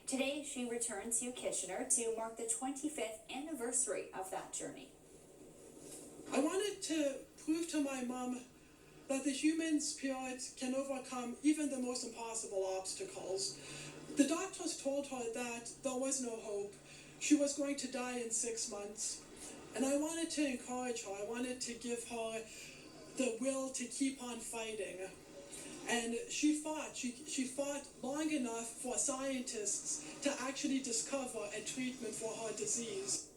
Today, she returned to Kitchener to mark the 25th anniversary of that journey. I wanted to prove to my mom that the human spirit can overcome even the most impossible obstacles. The doctors told her that there was no hope. She was going to die in 6 months. And I wanted to encourage her. I wanted to give her the will to keep on fighting. And she fought long enough for scientists to actually discover a treatment for her disease.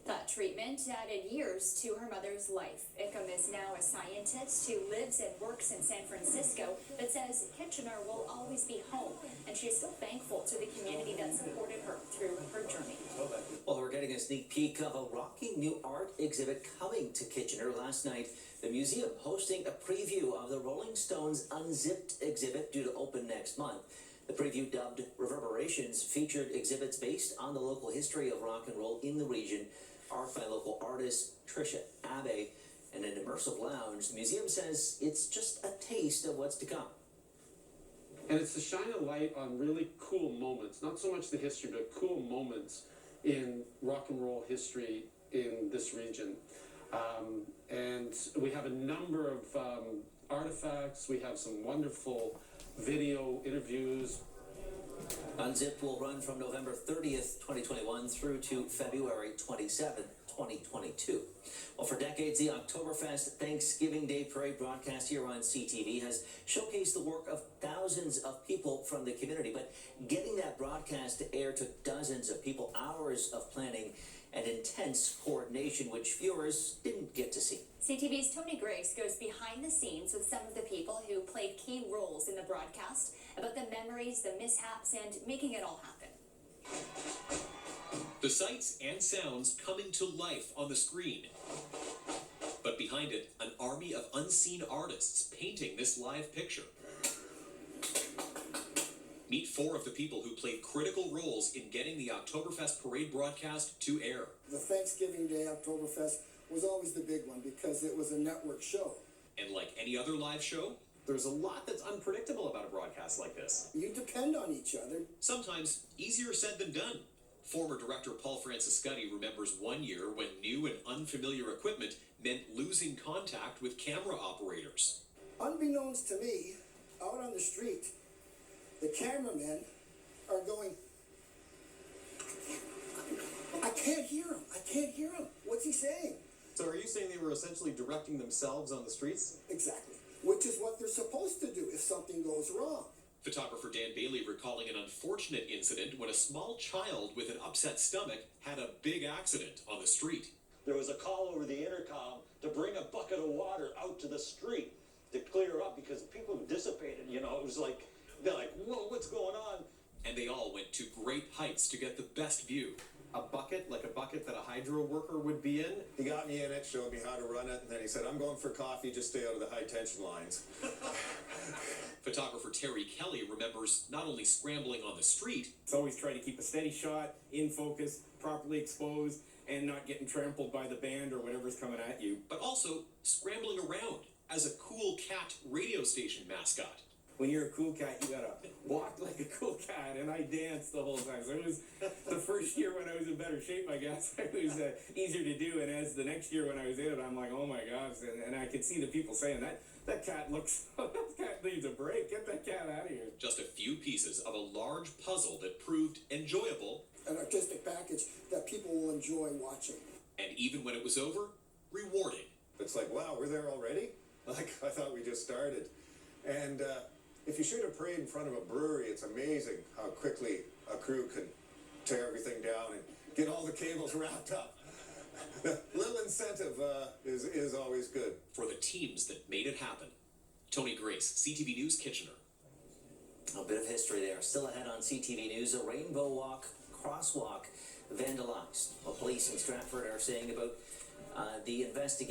That treatment added years to her mother's life. Ickham is now a scientist who lives and works in San Francisco, but says Kitchener will always be home, and she is still thankful to the community that supported her through her journey. Well, we're getting a sneak peek of a rocking new art exhibit coming to Kitchener last night. The museum hosting a preview of the Rolling Stones Unzipped exhibit due to open next month. The preview, dubbed Reverberations, featured exhibits based on the local history of rock and roll in the region, art by local artist Trisha Abbey, and an immersive lounge. The museum says it's just a taste of what's to come. And it's to shine a light on really cool moments, not so much the history, but cool moments in rock and roll history in this region. And we have a number of artifacts. We have some wonderful video interviews. Unzipped will run from November 30th, 2021 through to February 27th, 2022. Well, for decades, the Oktoberfest Thanksgiving Day Parade broadcast here on CTV has showcased the work of thousands of people from the community. But getting that broadcast to air took dozens of people, hours of planning, and intense coordination, which viewers didn't get to see. CTV's Tony Grace goes behind the scenes with some of the people who played key roles in the broadcast, about the memories, the mishaps, and making it all happen. The sights and sounds coming to life on the screen. But behind it, an army of unseen artists painting this live picture. Meet 4 of the people who played critical roles in getting the Oktoberfest parade broadcast to air. The Thanksgiving Day Oktoberfest was always the big one because it was a network show. And like any other live show, there's a lot that's unpredictable about a broadcast like this. You depend on each other. Sometimes easier said than done. Former director Paul Franciscotti remembers one year when new and unfamiliar equipment meant losing contact with camera operators. Unbeknownst to me, out on the street, the cameramen are going, I can't hear him. I can't hear him. What's he saying? So are you saying they were essentially directing themselves on the streets? Exactly. Which is what they're supposed to do if something goes wrong. Photographer Dan Bailey recalling an unfortunate incident when a small child with an upset stomach had a big accident on the street. There was a call over the intercom to bring a bucket of water out to the street to clear up because people dissipated, you know. It was like, they're like, whoa, what's going on? And they all went to great heights to get the best view. A bucket, like a bucket that a hydro worker would be in? He got me in it, showed me how to run it, and then he said, I'm going for coffee, just stay out of the high tension lines. Photographer Terry Kelly remembers not only scrambling on the street. It's always trying to keep a steady shot, in focus, properly exposed, and not getting trampled by the band or whatever's coming at you. But also scrambling around as a cool cat radio station mascot. When you're a cool cat, you gotta walk like a cool cat, and I danced the whole time. So it was the first year when I was in better shape, I guess. It was easier to do, and as the next year when I was in it, I'm like, oh my gosh, and I could see the people saying that cat looks, that cat needs a break, get that cat out of here. Just a few pieces of a large puzzle that proved enjoyable. An artistic package that people will enjoy watching. And even when it was over, rewarding. It's like, wow, we're there already? Like, I thought we just started. And if you shoot a parade in front of a brewery, it's amazing how quickly a crew can tear everything down and get all the cables wrapped up. A little incentive is always good. For the teams that made it happen. Tony Grace, CTV News, Kitchener. A bit of history there. Still ahead on CTV News, a rainbow walk, crosswalk vandalized. Well, police in Stratford are saying about the investigation.